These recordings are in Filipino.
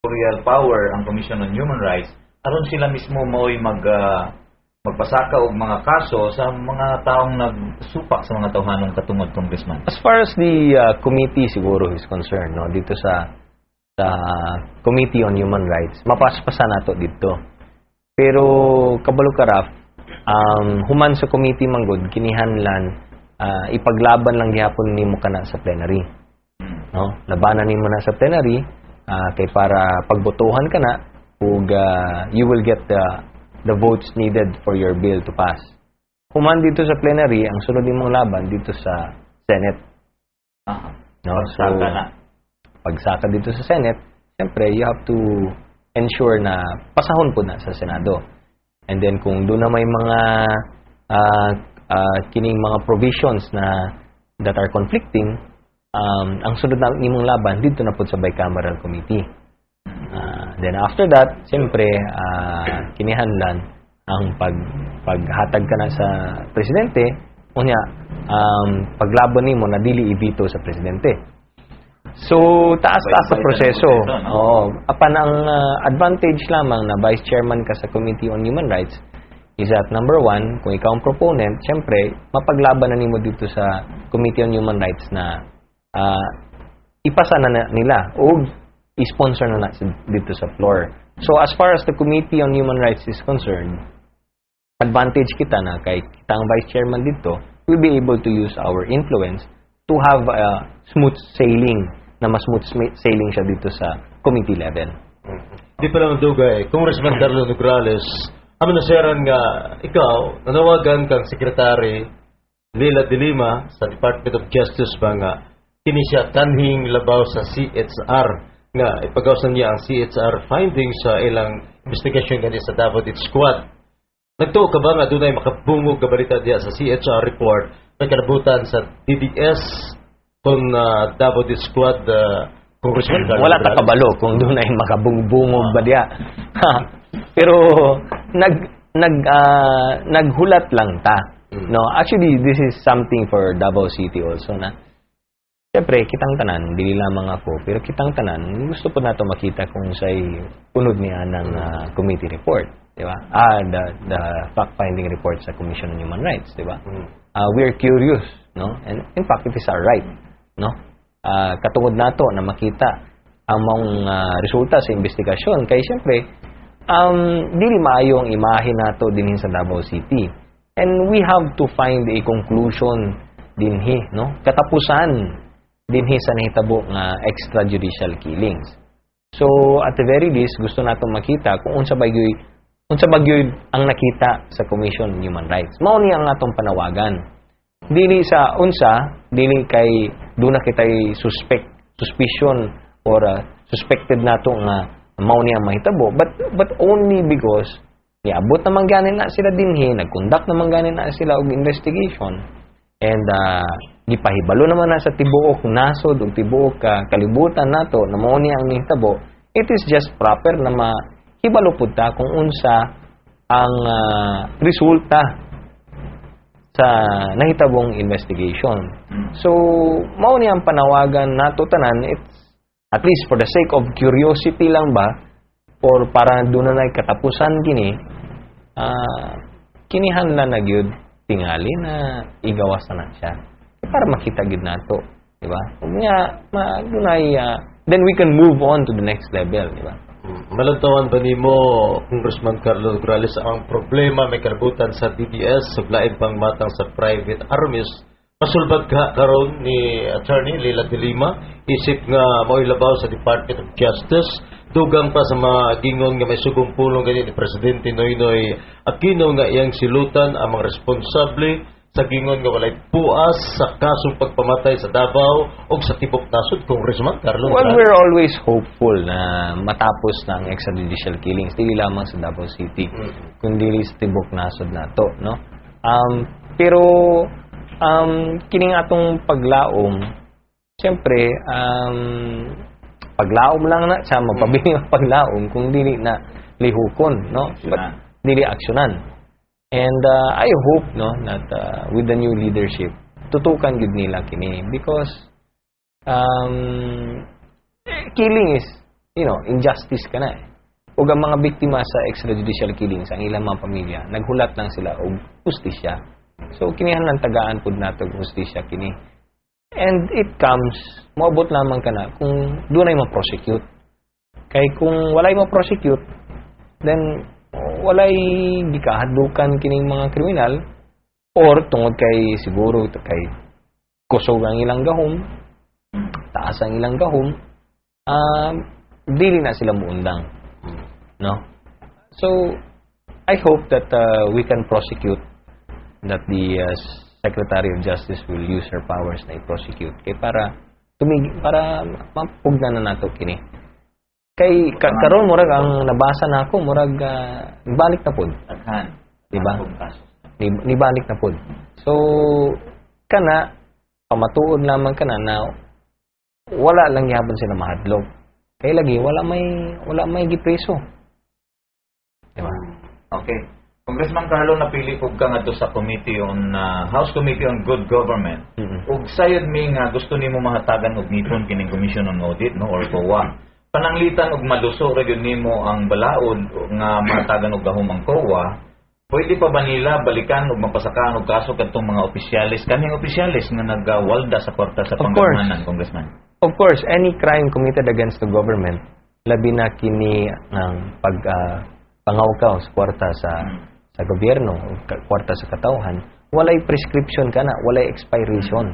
prosecutorial power ang Commission on Human Rights, aron sila mismo mo'y magpasaka og mga kaso sa mga taong nagsupak sa mga tawhanong katungod congressman. As far as the committee siguro is concerned, no, dito sa Committee on Human Rights, mapaspasan nato dito. Pero kabalo karaf, human sa committee manggod kinihanlan ipaglaban lang gihapon nimo kana sa plenary. No? Labanan nimo na sa plenary kay para pagbotohan kana ug you will get the votes needed for your bill to pass. Human dito sa plenary, ang sunod nimong laban dito sa Senate. No? So, pagsaka dito sa Senate, siyempre, you have to ensure na pasahon po na sa Senado. And then, kung doon na may mga kining mga provisions that are conflicting, ang sunod na nimong laban, dito na po sa bicameral committee. Then after that, siyempre, kinihanlan ang paghatag ka na sa presidente, unya, paglaban nimo na dili ibito sa presidente. So, taas-taas sa proseso. Oo. Apan ang advantage lamang na vice chairman ka sa Committee on Human Rights is that number one, kung ikaw ang proponent, siyempre, mapaglaban na nimo dito sa Committee on Human Rights na ipasa na nila o i-sponsor na dito sa floor. So, as far as the Committee on Human Rights is concerned, advantage kita na kay kita ang vice chairman dito, we'll be able to use our influence to have a smooth sailing, na mas smooth sailing siya dito sa committee level. Di pa lang dugay, Congressman Carlo Nograles, amin na siyaran nga, ikaw, nanawagan kang Secretary Leila de Lima sa Department of Justice ba nga, kini siya kanhing labaw sa CHR nga ipagawasan niya ang CHR findings sa ilang investigation ganyan sa Davao Death Squad. Nagtuo ka ba nga doon ay makabungog ka balita diya sa CHR report na kanabutan sa DDS kung Davao Death Squad Congressman Carlo wala ta kabalo kung doon ay makabungbungog ba diya. Pero naghulat lang ta. No, actually this is something for Davao City also na. Siyempre, kitang tanan, dili lamang ako, pero kitang tanan, gusto po nato makita kung sa'y unod niya ng committee report, di ba? The fact-finding report sa Commission on Human Rights, di ba? We're curious, no? And in fact, it is our right, no? Katungod nato na makita ang mga resulta sa investigasyon. Kaya siyempre, dili maayo ang imahe nato dinhin sa Davao City. And we have to find a conclusion dinhi, no? Katapusan dinhi sa nahitabo nga extrajudicial killings. So at the very least gusto nato makita kung unsa bagyoy ang nakita sa Commission on Human Rights. Mao ni ang atong panawagan. Dili sa unsa, dili kay duna kitay suspicion or suspected nato nga mao ni ang mahitabo, but only because niabot naman ganin na sila dinhi, nagconduct naman ganin na sila og investigation. And gipahibalo naman na sa tibuok nasod ug tibuok kalibutan nato na mao ni ang nihitabo. It is just proper na mahibalo pud ta kung unsa ang resulta sa nahitabong investigation. So mao ni ang panawagan nato tanan, it's at least for the sake of curiosity lang ba or para doon na katapusan kini kinihanlan na gyud tingali na igawas na siya para makita gid nato, di ba? Unya then we can move on to the next level, di ba? Malantawan ba nimo, Congressman Carlo Nograles, ang problema may kalabutan sa DDS suglain pang matang sa private armies? Masulbad ka karon ni Attorney Leila de Lima isip nga mo'y labaw sa Department of Justice dugang pa sa mga gingon nga may sugong pulong ganyan ni Presidente Noynoy Aquino nga iyang silutan ang mga responsable sa gingon nga walay puas sa kasong pagpamatay sa Davao o sa tibok nasod, Congressman Carlo. Well, we're always hopeful na matapos ng extrajudicial killings dili lamang sa Davao City kundi sa tibok nasod nato, no? Pero kining atong paglaom, siyempre paglaom lang na siya, mapabili ang paglaom kung dili na lihukon, no? But dili aksyonan. And I hope, no, that with the new leadership, tutukan gud nila kini because killing injustice ka na. Ug ang mga biktima sa extrajudicial killings, ang ilang mga pamilya, naghulat lang sila og hustisya. So kinahanglan tagaan pud nato og hustisya kini. And it comes, moabot lamang ka na kung dunay mo-prosecute. Kay kung walay mo-prosecute, then walay gikahadlukan kining mga kriminal or tungod kay siguro kay kusog ang ilang gahom, taas ang ilang gahom, dili na sila muundang. No? So, I hope that we can prosecute, that the Secretary of Justice will use her powers na i-prosecute kay para mapugna na nato kini. Kay karon murag ang nabasa nako murag balik na pud. Di ba? Nibalik na pud. So kana pamatuod lamang kana na wala lang gyapon sila mahadlok. Kay lagi wala may gipreso. Di ba? Okay. Congressman Carlo, napili ko ka nga to sa committee on House Committee on Good Government. Ug sayod mi nga gusto nimo mahatagan og nipon kining Commission on Audit no or COA. Pananglitan og maluso ra gyud nimo ang balaod nga mahatagan og gahom ang COA. Pwede pa ba nila balikan og mapasakaan og kaso kadtong mga opisyalis kaning opisyalis nga nagwalda sa kwarta sa panggamhanan, Congressman? Of course, any crime committed against the government, labi na kini ang pangawkaw sa kwarta sa gobyerno, kwarta sa katawhan, walay prescription kana, walay expiration.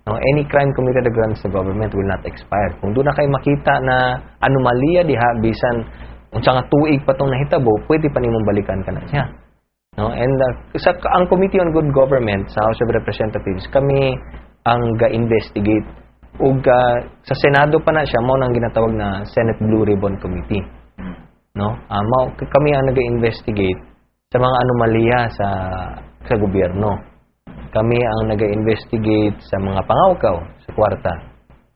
No, any crime committed against the government will not expire. Kung doon na kayo makita na anomalya diha bisan unsa nga tuig pa tong nahitabo, pwede pa nimong balikan kana siya. No, and ang Committee on Good Government sa House of Representatives, kami ang ga-investigate ug sa Senado pa na siya mo nang ginatawag na Senate Blue Ribbon Committee. No, kami ang nag-investigate sa mga anomalya sa gobyerno. Kami ang nag-investigate sa mga pangawkaw sa kwarta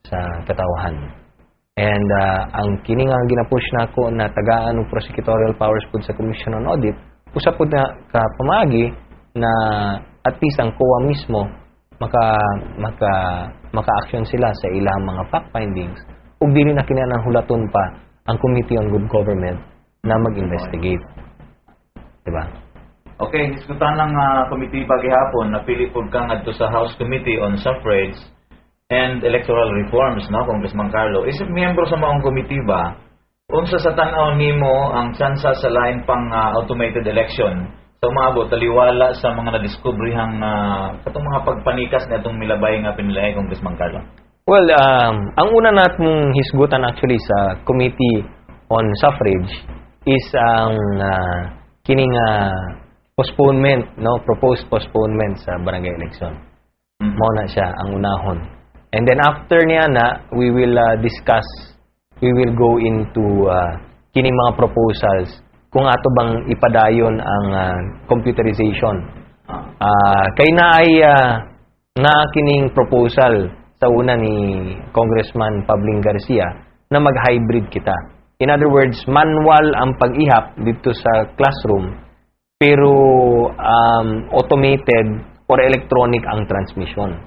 sa katawhan. And ang kining ang ginapush nako na tagaan og prosecutorial powers pud sa Commission on Audit, usap pud na kapamagi na at least ang COA mismo maka-action sila sa ilang mga fact findings ug dili na kinahanglan hulaton pa ang Committee on Good Government na mag-investigate. Diba? Okay, diskutan ng committee paghihapon na pili po kang adto sa House Committee on Suffrage and Electoral Reforms, no, Congressman Carlo. Isip miyembro sa maong committee ba, unsa sa tan-aw nimo ang tsansa sa lain pang automated election sa umabot taliwala sa mga nadiskubrihang katong mga pagpanikas na itong milabay nga pinilay, Congressman Carlo? Well, ang una natong hisgutan actually sa Committee on Suffrage is ang kining postponement, no, proposed postponement sa barangay election. Mao na siya ang unahon. And then after niya na, we will go into kining mga proposals kung ato bang ipadayon ang computerization. Kay na kining proposal sa una ni Congressman Pabling Garcia na mag-hybrid kita. In other words, manual ang pag-ihap dito sa classroom pero automated or electronic ang transmission.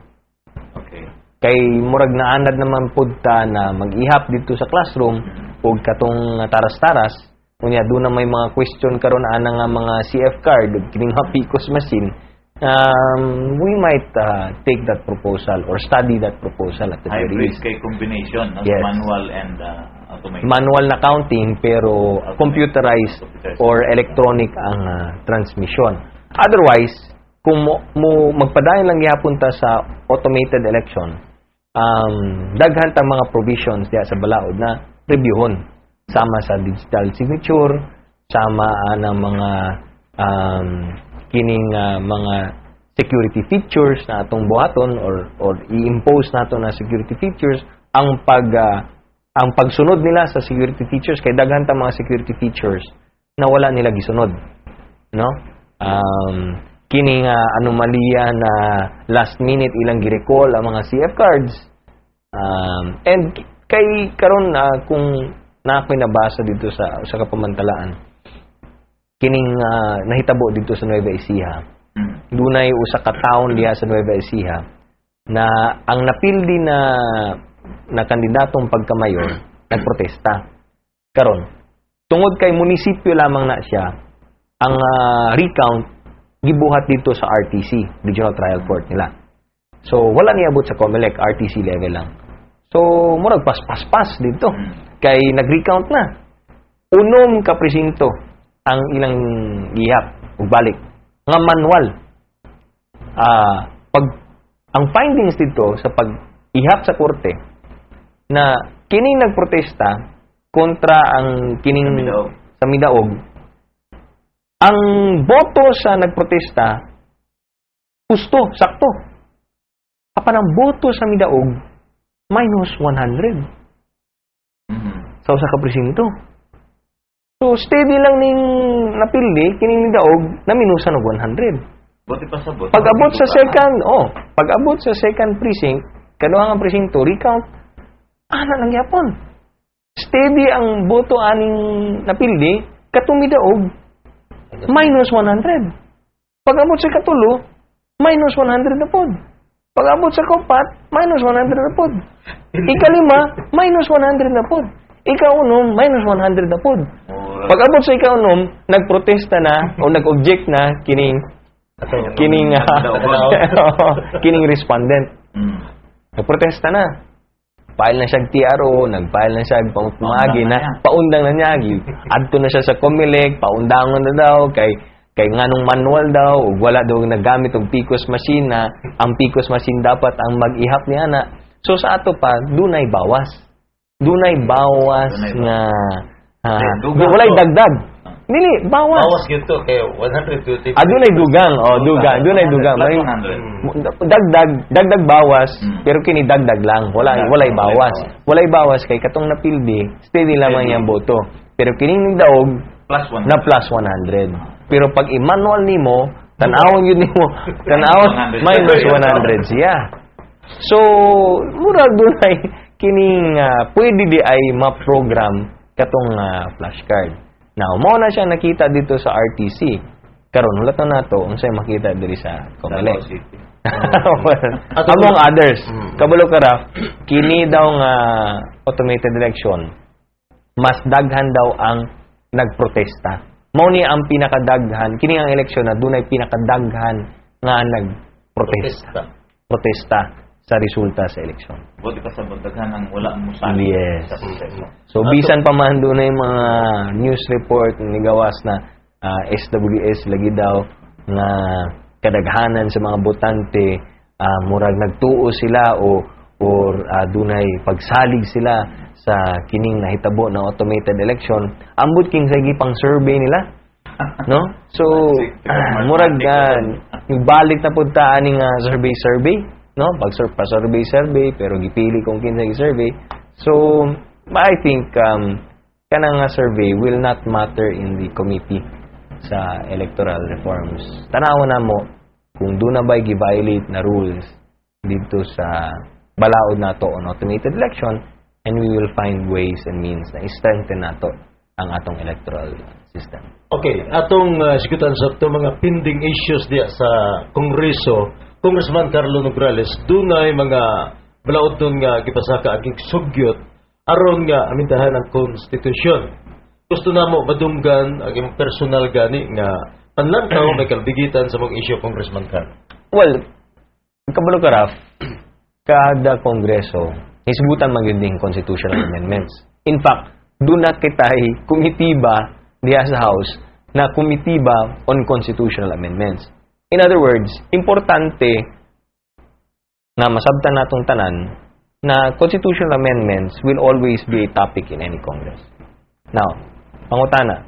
Okay. Kay murag naanad naman pud ta na mag-ihap dito sa classroom ug katong taras-taras unya do na may mga question karon ana nga mga CF card ug kining mga PCOS machine. We might take that proposal or study that proposal at the very least. Hybrid kay combination of Yes. manual and automated. Manual na counting pero computerized or electronic ang transmission. Otherwise, kung magpadayon lang gihapon ta sa automated election, daghan ta mga provisions diya sa balaod na reviewon sama sa digital signature, sama ng mga kining mga security features na atong buhaton or i-impose nato na security features ang pagsunod nila sa security features kay daghan ta mga security features na wala nila gisunod, no? Kining anomalya na last minute ilang gi-recall ang mga CF cards, and kay karon kung ako'y nabasa dito sa kapamantalaan kining nahitabo dito sa Nueva Ecija. Dunay usa ka taon diha sa Nueva Ecija na ang napildi na kandidatong pagkamayor nagprotesta karon. Tungod kay munisipyo lamang na siya, ang recount gibuhat dito sa RTC, Regional Trial Court nila. So wala niabot sa COMELEC, RTC level lang. So murag pas dito. Kay nag-recount na. 6 ka presinto ang ilang gihap ug balik. Nga manual. Pag ang findings dito sa pag-ihap sa korte na kining nagprotesta kontra ang kining sa Midaog, ang boto sa nagprotesta gusto, sakto. Apan ang boto sa Midaog minus 100. Sa usa ka presinto. So steady lang ning napili kining Midaog na minusan og 100. Buti pa sa boto. Pag-abot sa second precinct, kaduhang ang presinto, recount, lang yapon. Steady ang boto aning napildi, katumidaog, minus 100. Pag-abot sa katulo, minus 100 na pod. Pag-abot sa kapat, minus 100 na pod. Ikalima, minus 100 na pod. Ikaunom, minus 100 na pod. Pag-abot sa ikaunom, nagprotesta na o nag-object na kining respondent. Nagprotesta na. File na siya TRO, nag-file na siya pamagi na, paundang na niya. Adto na siya sa COMELEC, paundangon na daw, kay nganong manual daw, ug wala daw nagamit og PCOS machine na, ang PCOS machine dapat ang mag-ihap niya na. So sa ato pa, dunay bawas. Dunay bawas nga, walay dagdag. Dili, bawas. Bawas gito kay 120. Dunay dugang. Dunay dugang. Dagdag bawas, pero kini dagdag lang. Walay bawas. Walay bawas kay katong napildi, steady lamang yang boto. Pero kining daog na plus 100. Pero pag i-manual nimo, tan-awon yun nimo, minus 100 siya. So, murag dunay kining pwede di ay ma-program katong flashcard. Now, mo na siya nakita dito sa RTC. Karon wala na nato unsay makita diri sa COMELEC. Among others, kabalo karaf, kini daw nga automated election, mas daghan daw ang nagprotesta. Mao ni ang pinakadaghan, kini ang eleksyon na dunay pinakadaghan nga nagprotesta. Protesta sa resulta sa eleksyon. Buti pa sa daghan ang wala mo sa yes. Sa proseso. So bisan pa man dunay mga news report ni gawas na SWS lagi daw nga kadaghanan sa mga botante murag nagtuo sila or dunay pagsalig sila sa kining nahitabo na automated election, ambot king sa gipang survey nila, no? So murag balik na pud ta aning survey, no? Pag-survey pero gipili kung kinsa gi-survey. So I think kanang survey will not matter in the committee sa electoral reforms. Tanaw na mo kung doon na ba'y gi-violate na rules dito sa balaod nato on automated election, and we will find ways and means na i-strengthen nato ang atong electoral system. Okay, atong sigutan sa ito mga pending issues diya sa Kongreso, Congressman Carlo Nograles, dunay mga balaod doon nga gipasaka aging sugyot aron nga amintahan ang konstitusyon. Gusto na mo madunggan aging personal gani nga panlantaw may kalbigitan sa mga issue, Congressman Carlo. Well, kabalo karaf, kada Kongreso hisgutan magandang constitutional amendments. In fact, doon na kitay komitiba diya sa House na komitiba on constitutional amendments. In other words, importante na masabtan natong tanan na constitutional amendments will always be a topic in any Congress. Now, pangutana,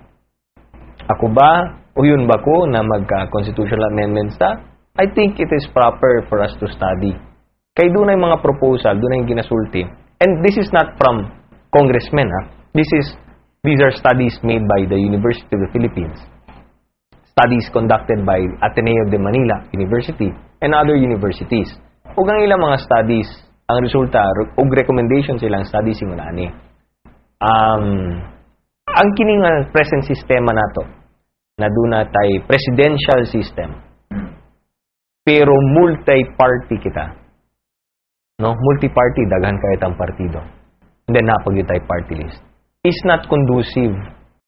ako ba o yun ba ko na magka-constitutional amendments ta? I think it is proper for us to study. Kay doon ay mga proposal, doon ay ginasulti. And this is not from congressmen. These are studies made by the University of the Philippines. Studies conducted by Ateneo de Manila University and other universities. Ug ang ilang mga studies, ang resulta ug recommendation silang studies yung ani. Ang kining present sistema nato na doon natay presidential system. Pero multi-party kita. No, multi-party daghan kay tang partido. And then napagit tay party list. is not conducive